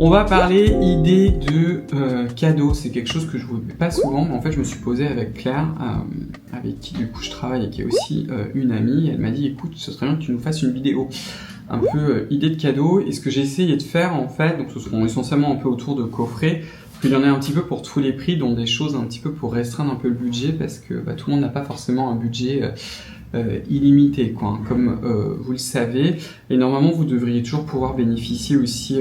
On va parler idée de cadeaux. C'est quelque chose que je ne fais pas souvent, mais en fait je me suis posé avec Claire, avec qui du coup je travaille et qui est aussi une amie. Elle m'a dit écoute, ce serait bien que tu nous fasses une vidéo un peu idée de cadeaux. Et ce que j'ai essayé de faire en fait, donc ce seront essentiellement un peu autour de coffrets, parce qu'il y en a un petit peu pour tous les prix, dont des choses un petit peu pour restreindre un peu le budget, parce que tout le monde n'a pas forcément un budget illimité, quoi, hein, comme vous le savez. Et normalement, vous devriez toujours pouvoir bénéficier aussi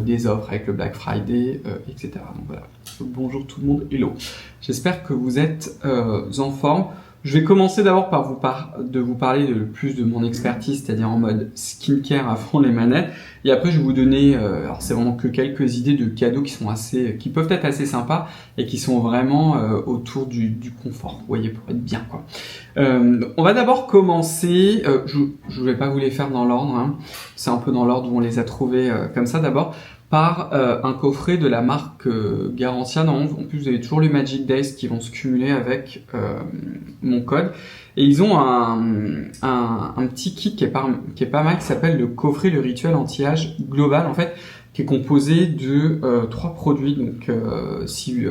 des offres avec le Black Friday, etc. Donc voilà. Bonjour tout le monde, hello. J'espère que vous êtes en forme. Je vais commencer d'abord par vous parler le plus de mon expertise, c'est-à-dire en mode skincare à fond les manettes. Et après, je vais vous donner, alors c'est vraiment que quelques idées de cadeaux qui peuvent être assez sympas et qui sont vraiment autour du confort. Vous voyez, pour être bien, quoi. On va d'abord commencer. Je vais pas vous les faire dans l'ordre, hein. C'est un peu dans l'ordre où on les a trouvés comme ça d'abord. Par un coffret de la marque Garantia. En plus, vous avez toujours les Magic Days qui vont se cumuler avec mon code. Et ils ont un petit kit qui est pas mal, qui s'appelle le coffret Le Rituel Anti-Âge Global, en fait, qui est composé de 3 produits. Donc, si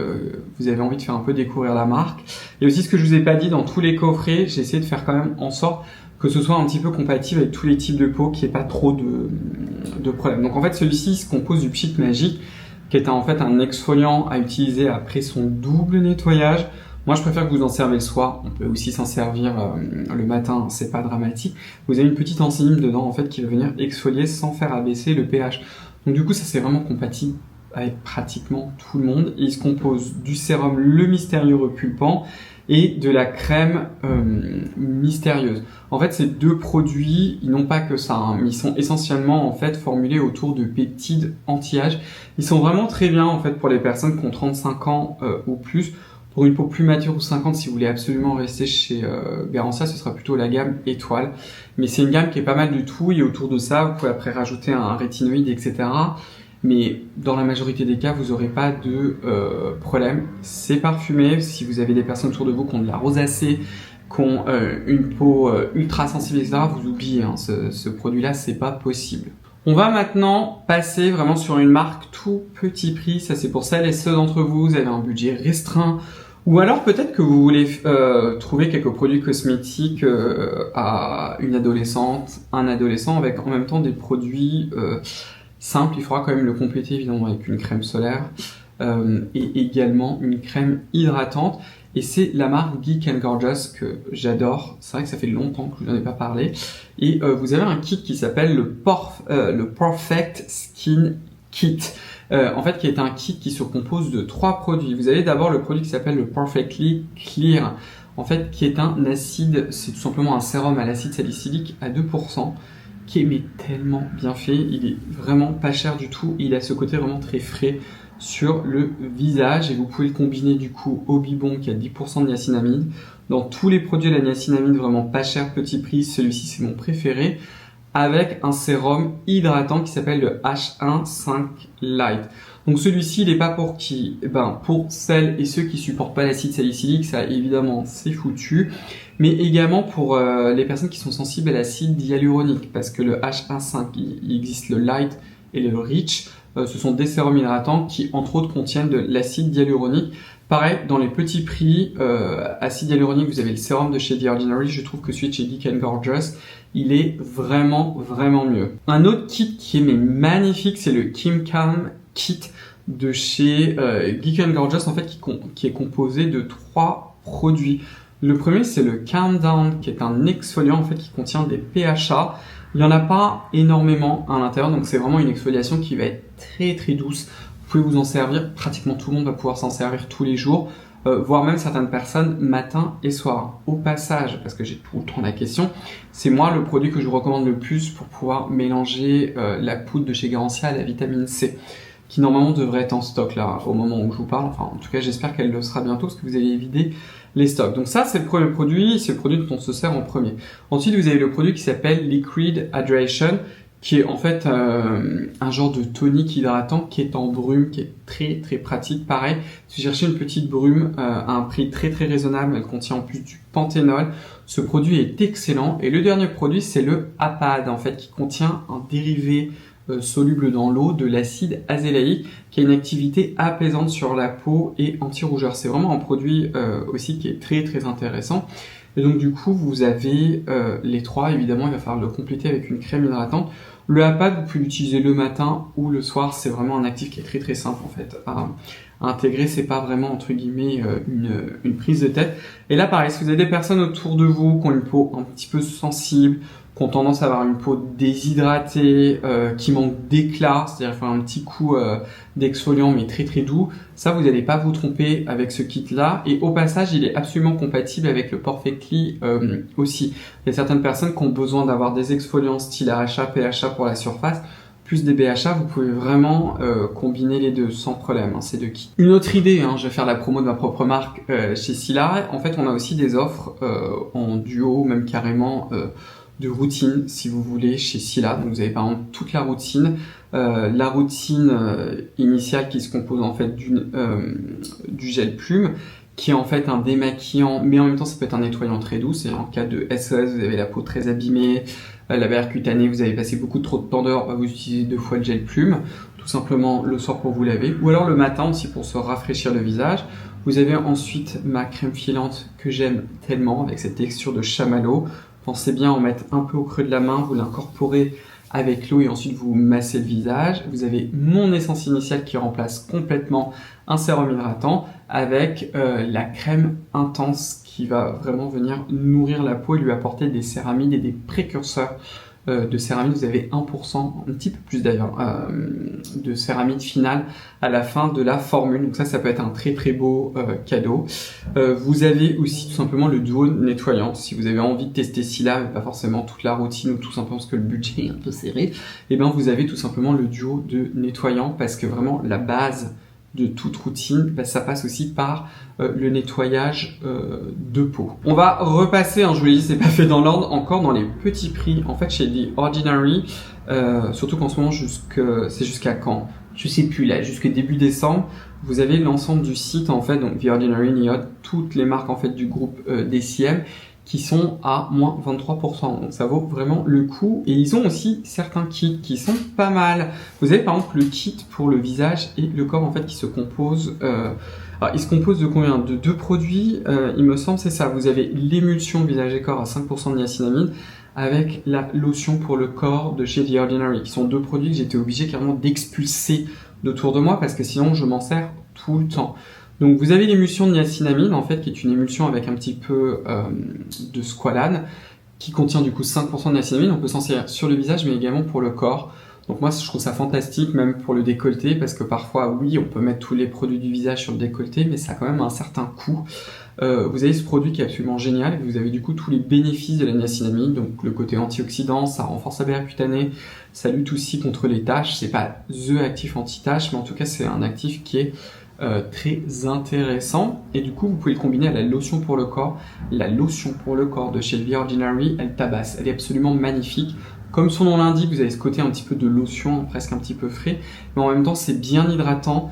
vous avez envie de faire un peu découvrir la marque. Et aussi, ce que je vous ai pas dit, dans tous les coffrets, j'ai essayé de faire quand même en sorte que ce soit un petit peu compatible avec tous les types de peau, qu'il n'y ait pas trop de problèmes. Donc en fait, celui-ci se compose du Pchit Magique, qui est en fait un exfoliant à utiliser après son double nettoyage. Moi, je préfère que vous en servez le soir. On peut aussi s'en servir le matin, c'est pas dramatique. Vous avez une petite enzyme dedans, en fait, qui va venir exfolier sans faire abaisser le pH. Donc du coup, ça c'est vraiment compatible avec pratiquement tout le monde. Et il se compose du sérum Le Mystérieux Repulpant et de la crème mystérieuse. En fait, ces 2 produits, ils n'ont pas que ça, hein, mais ils sont essentiellement en fait formulés autour de peptides anti-âge. Ils sont vraiment très bien en fait pour les personnes qui ont 35 ans ou plus. Pour une peau plus mature ou 50, si vous voulez absolument rester chez Garantia, ce sera plutôt la gamme étoile. Mais c'est une gamme qui est pas mal du tout. Et autour de ça, vous pouvez après rajouter un rétinoïde, etc. Mais dans la majorité des cas, vous n'aurez pas de problème. C'est parfumé. Si vous avez des personnes autour de vous qui ont de la rosacée, qui ont une peau ultra sensible, etc., vous oubliez, hein, ce produit-là, c'est pas possible. On va maintenant passer vraiment sur une marque tout petit prix. Ça, c'est pour celles et ceux d'entre vous, vous avez un budget restreint. Ou alors peut-être que vous voulez trouver quelques produits cosmétiques à une adolescente, un adolescent, avec en même temps des produits simple. Il faudra quand même le compléter évidemment avec une crème solaire et également une crème hydratante. Et c'est la marque Geek & Gorgeous que j'adore. C'est vrai que ça fait longtemps que je vous en ai pas parlé. Et vous avez un kit qui s'appelle le Perfect Skin Kit. En fait, qui est un kit qui se compose de 3 produits. Vous avez d'abord le produit qui s'appelle le Perfectly Clear. En fait, qui est un acide, c'est tout simplement un sérum à l'acide salicylique à 2%. Qui est tellement bien fait, il est vraiment pas cher du tout, il a ce côté vraiment très frais sur le visage et vous pouvez le combiner du coup au Bibon qui a 10% de niacinamide. Dans tous les produits à la niacinamide vraiment pas cher, petit prix, celui-ci c'est mon préféré, avec un sérum hydratant qui s'appelle le H1 Light. Donc celui-ci, il n'est pas pour qui? Pour celles et ceux qui supportent pas l'acide salicylique, ça évidemment c'est foutu. Mais également pour les personnes qui sont sensibles à l'acide hyaluronique, parce que le H1 il existe le Light et le Rich. Ce sont des sérums hydratants qui entre autres contiennent de l'acide hyaluronique. Pareil, dans les petits prix, acide hyaluronique, vous avez le sérum de chez The Ordinary. Je trouve que celui de chez Geek & Gorgeous, il est vraiment mieux. Un autre kit qui est magnifique, c'est le Kim Calm Kit de chez Geek & Gorgeous, en fait, qui est composé de 3 produits. Le premier, c'est le Calm Down, qui est un exfoliant en fait qui contient des PHA. Il n'y en a pas énormément à l'intérieur, donc c'est vraiment une exfoliation qui va être très douce. Vous pouvez vous en servir, pratiquement tout le monde va pouvoir s'en servir tous les jours, voire même certaines personnes matin et soir. Au passage, parce que j'ai tout le temps la question, c'est moi le produit que je vous recommande le plus pour pouvoir mélanger la poudre de chez Garantia à la vitamine C, qui normalement devrait être en stock là au moment où je vous parle. Enfin, en tout cas, j'espère qu'elle le sera bientôt parce que vous allez vider les stocks. Donc ça, c'est le premier produit, c'est le produit dont on se sert en premier. Ensuite, vous avez le produit qui s'appelle Liquid Hydration, qui est en fait un genre de tonique hydratant qui est en brume, qui est très pratique. Pareil, si vous cherchez une petite brume à un prix très raisonnable, elle contient en plus du panthénol. Ce produit est excellent. Et le dernier produit, c'est le Apad, en fait, qui contient un dérivé soluble dans l'eau de l'acide azélaïque qui a une activité apaisante sur la peau et anti-rougeur. C'est vraiment un produit aussi qui est très très intéressant. Et donc du coup, vous avez les trois. Évidemment, il va falloir le compléter avec une crème hydratante. Le Apad, vous pouvez l'utiliser le matin ou le soir. C'est vraiment un actif qui est très très simple en fait à intégrer. C'est pas vraiment entre guillemets une prise de tête. Et là, pareil, si vous avez des personnes autour de vous qui ont une peau un petit peu sensible, qui ont tendance à avoir une peau déshydratée, qui manque d'éclat, c'est-à-dire faire un petit coup d'exfoliant mais très très doux, ça vous n'allez pas vous tromper avec ce kit-là. Et au passage, il est absolument compatible avec le Perfectly aussi. Il y a certaines personnes qui ont besoin d'avoir des exfoliants style AHA, PHA pour la surface, plus des BHA, vous pouvez vraiment combiner les deux sans problème, ces deux kits. Une autre idée, je vais faire la promo de ma propre marque chez Sila. En fait, on a aussi des offres en duo, même carrément de routine, si vous voulez, chez Sila. Donc vous avez par exemple toute la routine initiale qui se compose en fait du gel plume, qui est en fait un démaquillant, mais en même temps ça peut être un nettoyant très doux. C'est en cas de SOS, vous avez la peau très abîmée, la barrière cutanée, vous avez passé beaucoup trop de temps dehors, vous utilisez 2 fois le gel plume, tout simplement le soir pour vous laver, ou alors le matin aussi pour se rafraîchir le visage. Vous avez ensuite ma crème filante que j'aime tellement, avec cette texture de chamallow. Pensez bien en mettre un peu au creux de la main, vous l'incorporez avec l'eau et ensuite vous massez le visage. Vous avez mon essence initiale qui remplace complètement un sérum hydratant avec la crème intense qui va vraiment venir nourrir la peau et lui apporter des céramides et des précurseurs de céramide. Vous avez 1%, un petit peu plus d'ailleurs, de céramide finale à la fin de la formule. Donc ça peut être un très très beau cadeau. Vous avez aussi tout simplement le duo nettoyant. Si vous avez envie de tester Sila, mais pas forcément toute la routine ou tout simplement parce que le budget est un peu serré, et bien vous avez tout simplement le duo de nettoyant parce que vraiment la base de toute routine, ça passe aussi par le nettoyage de peau. On va repasser, je vous l'ai dit, c'est pas fait dans l'ordre, encore dans les petits prix. En fait, chez The Ordinary, surtout qu'en ce moment, c'est jusqu'à quand? Je sais plus, là, jusqu'à début décembre, vous avez l'ensemble du site, en fait, donc The Ordinary, Niod, toutes les marques, en fait, du groupe DCM, qui sont à moins 23%. Donc ça vaut vraiment le coup. Et ils ont aussi certains kits qui sont pas mal. Vous avez par exemple le kit pour le visage et le corps en fait qui se compose. Alors, il se compose de combien? De 2 produits, il me semble, c'est ça. Vous avez l'émulsion visage et corps à 5% de niacinamide avec la lotion pour le corps de chez The Ordinary, qui sont 2 produits que j'étais obligé carrément d'expulser d'autour de moi parce que sinon je m'en sers tout le temps. Donc vous avez l'émulsion de niacinamide en fait qui est une émulsion avec un petit peu de squalane qui contient du coup 5% de niacinamide. On peut s'en servir sur le visage mais également pour le corps. Donc moi je trouve ça fantastique même pour le décolleté parce que parfois oui on peut mettre tous les produits du visage sur le décolleté mais ça a quand même un certain coût. Vous avez ce produit qui est absolument génial et vous avez du coup tous les bénéfices de la niacinamide, donc le côté antioxydant, ça renforce la barrière cutanée, ça lutte aussi contre les taches. C'est pas THE actif anti-taches mais en tout cas c'est un actif qui est très intéressant et du coup vous pouvez le combiner à la lotion pour le corps. La lotion pour le corps de chez The Ordinary, elle tabasse, elle est absolument magnifique. Comme son nom l'indique, vous avez ce côté un petit peu de lotion, presque un petit peu frais, mais en même temps c'est bien hydratant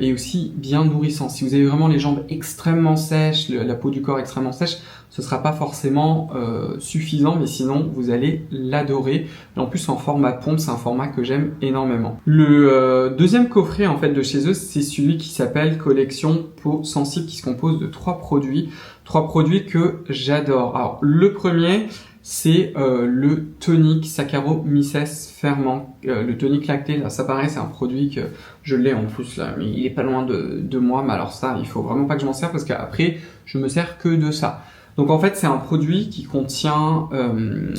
et aussi bien nourrissant. Si vous avez vraiment les jambes extrêmement sèches, la peau du corps extrêmement sèche, ce sera pas forcément suffisant, mais sinon vous allez l'adorer. Et en plus en format pompe, c'est un format que j'aime énormément. Le deuxième coffret en fait de chez eux, c'est celui qui s'appelle Collection Peau Sensible, qui se compose de 3 produits que j'adore. Alors le premier, c'est le tonique Saccharomyces ferment, le tonique lacté. Là, ça paraît, c'est un produit que je l'ai en plus là, mais il est pas loin de moi. Mais alors ça, il faut vraiment pas que je m'en sers parce qu'après, je me sers que de ça. Donc en fait, c'est un produit qui contient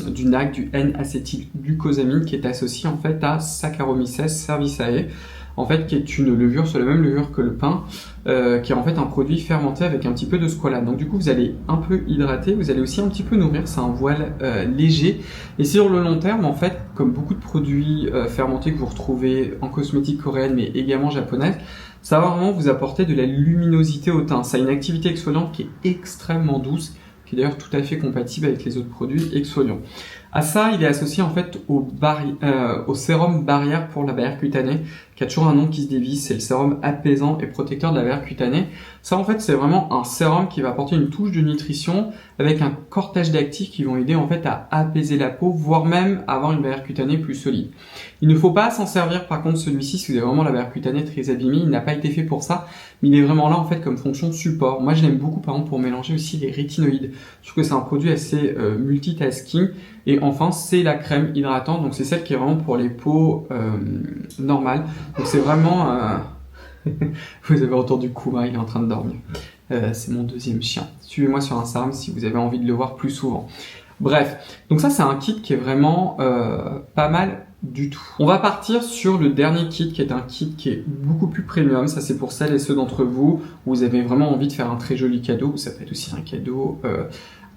du NAC, du N-acétylglucosamine, qui est associé en fait à Saccharomyces cerevisiae, en fait, qui est une levure, c'est la même levure que le pain, qui est en fait un produit fermenté avec un petit peu de squalane. Donc du coup, vous allez un peu hydrater, vous allez aussi un petit peu nourrir, c'est un voile léger. Et sur le long terme, en fait, comme beaucoup de produits fermentés que vous retrouvez en cosmétique coréenne, mais également japonaise, ça va vraiment vous apporter de la luminosité au teint. Ça a une activité exfoliante qui est extrêmement douce, qui est d'ailleurs tout à fait compatible avec les autres produits exfoliants. À ça, il est associé en fait au sérum barrière pour la barrière cutanée, qui a toujours un nom qui se dévisse, c'est le sérum apaisant et protecteur de la barrière cutanée. Ça, en fait, c'est vraiment un sérum qui va apporter une touche de nutrition avec un cortège d'actifs qui vont aider en fait à apaiser la peau, voire même à avoir une barrière cutanée plus solide. Il ne faut pas s'en servir par contre celui-ci si vous avez vraiment la barrière cutanée très abîmée, il n'a pas été fait pour ça, mais il est vraiment là en fait comme fonction support. Moi je l'aime beaucoup par exemple pour mélanger aussi les rétinoïdes. Je trouve que c'est un produit assez multitasking. Et enfin c'est la crème hydratante, donc c'est celle qui est vraiment pour les peaux normales. Donc c'est vraiment... Vous avez entendu Kuma, il est en train de dormir. C'est mon deuxième chien. Suivez-moi sur Instagram si vous avez envie de le voir plus souvent. Bref, donc ça c'est un kit qui est vraiment pas mal du tout. On va partir sur le dernier kit qui est un kit qui est beaucoup plus premium. Ça c'est pour celles et ceux d'entre vous où vous avez vraiment envie de faire un très joli cadeau. Ça peut être aussi un cadeau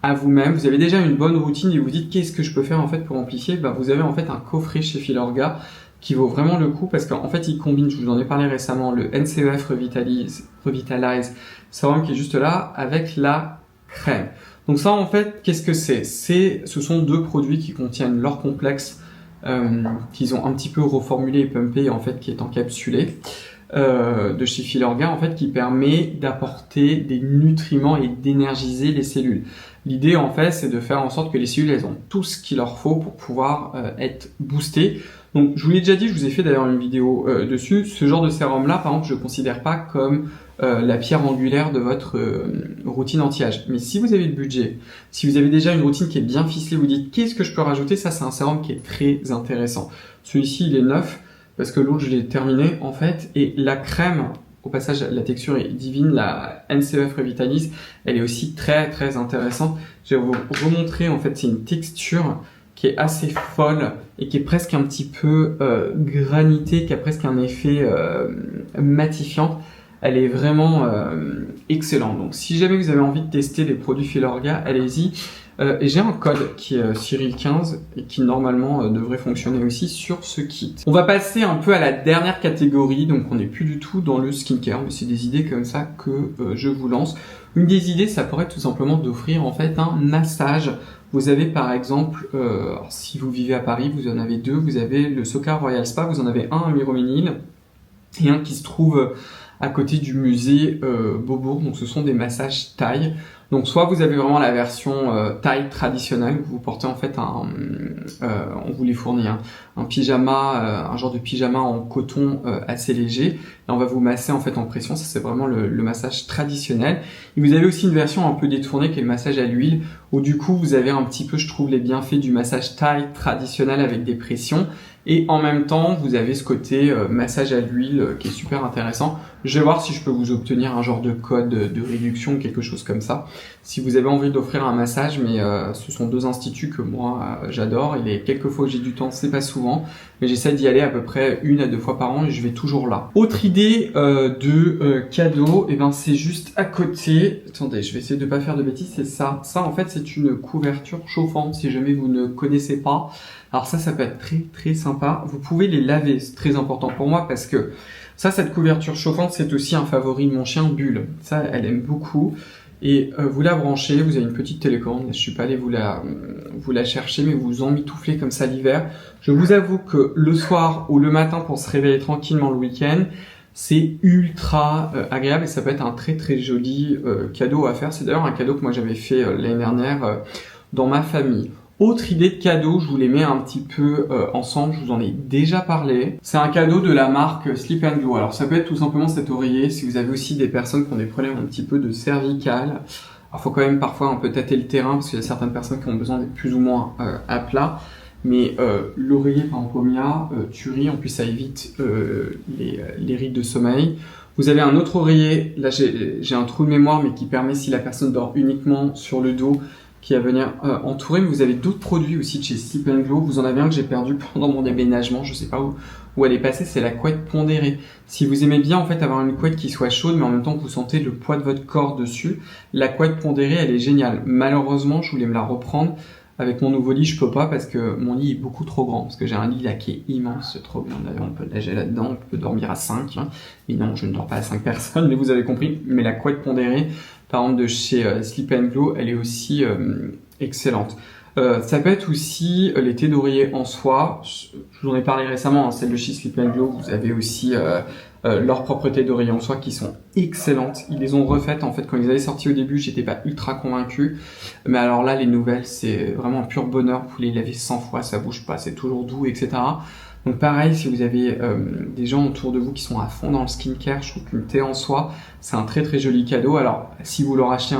à vous-même. Vous avez déjà une bonne routine et vous dites qu'est-ce que je peux faire en fait pour amplifier. Vous avez en fait un coffret chez Filorga qui vaut vraiment le coup parce qu'en fait il combine, je vous en ai parlé récemment, le NCEF Revitalize sérum qui est juste là avec la crème. Donc ça en fait qu'est-ce que c'est? Ce sont deux produits qui contiennent leur complexe qu'ils ont un petit peu reformulé et pumpé en fait qui est encapsulé de chez Filorga en fait qui permet d'apporter des nutriments et d'énergiser les cellules. L'idée en fait c'est de faire en sorte que les cellules elles ont tout ce qu'il leur faut pour pouvoir être boostées. Donc je vous l'ai déjà dit, je vous ai fait d'ailleurs une vidéo dessus, ce genre de sérum là par exemple je ne considère pas comme la pierre angulaire de votre routine anti-âge. Mais si vous avez le budget, si vous avez déjà une routine qui est bien ficelée, vous dites qu'est-ce que je peux rajouter, ça c'est un sérum qui est très intéressant. Celui-ci il est neuf parce que l'autre je l'ai terminé en fait et la crème, au passage la texture est divine, la NCEF Revitalize, elle est aussi très très intéressante. Je vais vous remontrer en fait c'est une texture qui est assez folle et qui est presque un petit peu granitée, qui a presque un effet matifiant. Elle est vraiment excellente. Donc si jamais vous avez envie de tester les produits Filorga, allez-y. Et j'ai un code qui est Cyril15 et qui normalement devrait fonctionner aussi sur ce kit. On va passer un peu à la dernière catégorie, donc on n'est plus du tout dans le skincare, mais c'est des idées comme ça que je vous lance. Une des idées, ça pourrait être tout simplement d'offrir en fait un massage. Vous avez par exemple, si vous vivez à Paris, vous en avez deux. Vous avez le Socar Royal Spa, vous en avez un à Miroménil et un qui se trouve à côté du musée Beaubourg. Donc ce sont des massages thaï. Donc soit vous avez vraiment la version thaï traditionnelle, vous portez en fait on vous les fournit un pyjama, un genre de pyjama en coton assez léger, et on va vous masser en fait en pression. Ça c'est vraiment le massage traditionnel. Et vous avez aussi une version un peu détournée qui est le massage à l'huile, où du coup vous avez un petit peu, je trouve, les bienfaits du massage thaï traditionnel avec des pressions. Et en même temps, vous avez ce côté massage à l'huile qui est super intéressant. Je vais voir si je peux vous obtenir un genre de code de réduction, quelque chose comme ça. Si vous avez envie d'offrir un massage, mais ce sont deux instituts que moi j'adore. Et les quelques fois que j'ai du temps, c'est pas souvent, mais j'essaie d'y aller à peu près 1 à 2 fois par an et je vais toujours là. Autre idée de cadeau, et ben c'est juste à côté. Attendez, je vais essayer de pas faire de bêtises. C'est ça. Ça en fait c'est une couverture chauffante. Si jamais vous ne connaissez pas. Alors ça peut être très très sympa. Vous pouvez les laver, c'est très important pour moi parce que cette couverture chauffante, c'est aussi un favori de mon chien Bulle. Ça, elle aime beaucoup. Et vous la branchez, vous avez une petite télécommande. Je suis pas allé vous la chercher, mais vous en mitouflez comme ça l'hiver. Je vous avoue que le soir ou le matin pour se réveiller tranquillement le week-end, c'est ultra agréable et ça peut être un très très joli cadeau à faire. C'est d'ailleurs un cadeau que moi j'avais fait l'année dernière dans ma famille. Autre idée de cadeau, je vous les mets un petit peu ensemble, je vous en ai déjà parlé. C'est un cadeau de la marque Sleep & Glow. Alors ça peut être tout simplement cet oreiller, si vous avez aussi des personnes qui ont des problèmes un petit peu de cervicales. Alors faut quand même parfois un peu tâter le terrain parce qu'il y a certaines personnes qui ont besoin d'être plus ou moins à plat. Mais l'oreiller par exemple Omia, Turi, en plus ça évite les rides de sommeil. Vous avez un autre oreiller, là j'ai un trou de mémoire mais qui permet si la personne dort uniquement sur le dos, qui va venir entourer, mais vous avez d'autres produits aussi de chez Sleep & Glow. Vous en avez un que j'ai perdu pendant mon déménagement, je sais pas où elle est passée, c'est la couette pondérée. Si vous aimez bien en fait avoir une couette qui soit chaude, mais en même temps que vous sentez le poids de votre corps dessus, la couette pondérée, elle est géniale. Malheureusement, je voulais me la reprendre. Avec mon nouveau lit, je peux pas parce que mon lit est beaucoup trop grand, parce que j'ai un lit là qui est immense, c'est trop bien. D'ailleurs, on peut nager là-dedans, on peut dormir à 5. Hein. Mais non, je ne dors pas à 5 personnes, mais vous avez compris. Mais la couette pondérée, par exemple de chez Sleep & Glow, elle est aussi excellente. Ça peut être aussi les thés d'oreiller en soie. Je vous en ai parlé récemment, hein, celle de chez Sleep & Glow. Vous avez aussi leurs propres thés d'oreiller en soie qui sont excellentes. Ils les ont refaites en fait quand ils avaient sorti au début. J'étais pas ultra convaincu, mais alors là les nouvelles c'est vraiment un pur bonheur. Vous les lavez 100 fois, ça bouge pas, c'est toujours doux, etc. Donc pareil, si vous avez des gens autour de vous qui sont à fond dans le skincare, je trouve qu'une thé en soie, c'est un très très joli cadeau. Alors si vous leur achetez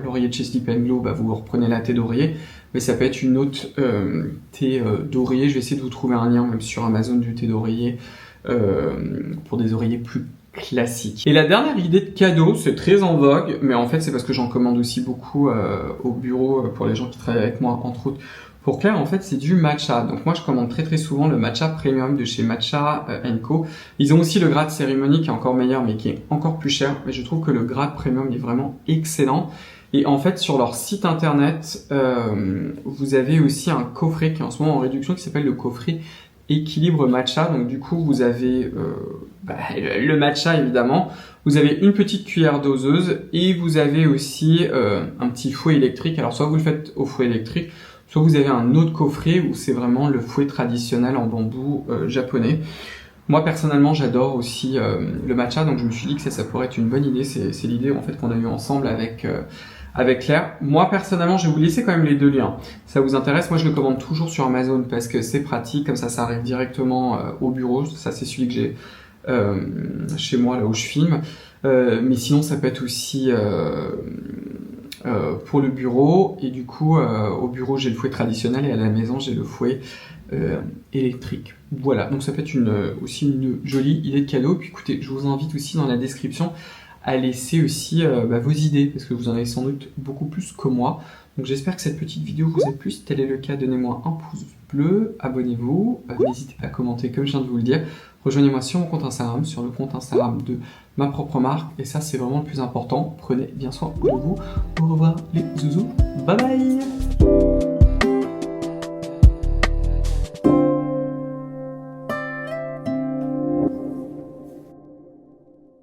l'oreiller de chez Sleep & Glow, bah, vous reprenez la thé d'oreiller, mais ça peut être une autre thé d'oreiller. Je vais essayer de vous trouver un lien même sur Amazon du thé d'oreiller pour des oreillers plus classiques. Et la dernière idée de cadeau, c'est très en vogue, mais en fait c'est parce que j'en commande aussi beaucoup au bureau pour les gens qui travaillent avec moi, entre autres. Pour Claire, en fait, c'est du matcha. Donc moi, je commande très très souvent le matcha premium de chez Matcha & Co. Ils ont aussi le grade cérémonie qui est encore meilleur, mais qui est encore plus cher. Mais je trouve que le grade premium est vraiment excellent. Et en fait, sur leur site internet, vous avez aussi un coffret qui est en ce moment en réduction qui s'appelle le coffret équilibre matcha. Donc du coup, vous avez le matcha évidemment. Vous avez une petite cuillère doseuse et vous avez aussi un petit fouet électrique. Alors soit vous le faites au fouet électrique, soit vous avez un autre coffret où c'est vraiment le fouet traditionnel en bambou japonais. Moi personnellement j'adore aussi le matcha, donc je me suis dit que ça pourrait être une bonne idée. C'est l'idée en fait qu'on a eue ensemble avec Claire. Moi personnellement je vais vous laisser quand même les deux liens. Ça vous intéresse? Moi je le commande toujours sur Amazon parce que c'est pratique, comme ça arrive directement au bureau. Ça c'est celui que j'ai chez moi là où je filme. Mais sinon ça peut être aussi pour le bureau, et du coup au bureau j'ai le fouet traditionnel et à la maison j'ai le fouet électrique. Voilà, donc ça peut être aussi une jolie idée de cadeau. Puis écoutez, je vous invite aussi dans la description à laisser aussi vos idées, parce que vous en avez sans doute beaucoup plus que moi. Donc j'espère que cette petite vidéo vous a plu. Si tel est le cas, donnez-moi un pouce bleu, abonnez-vous, n'hésitez pas à commenter comme je viens de vous le dire. Rejoignez-moi sur mon compte Instagram, sur le compte Instagram de ma propre marque, et ça c'est vraiment le plus important. Prenez bien soin de vous. Au revoir les zouzous, bye bye.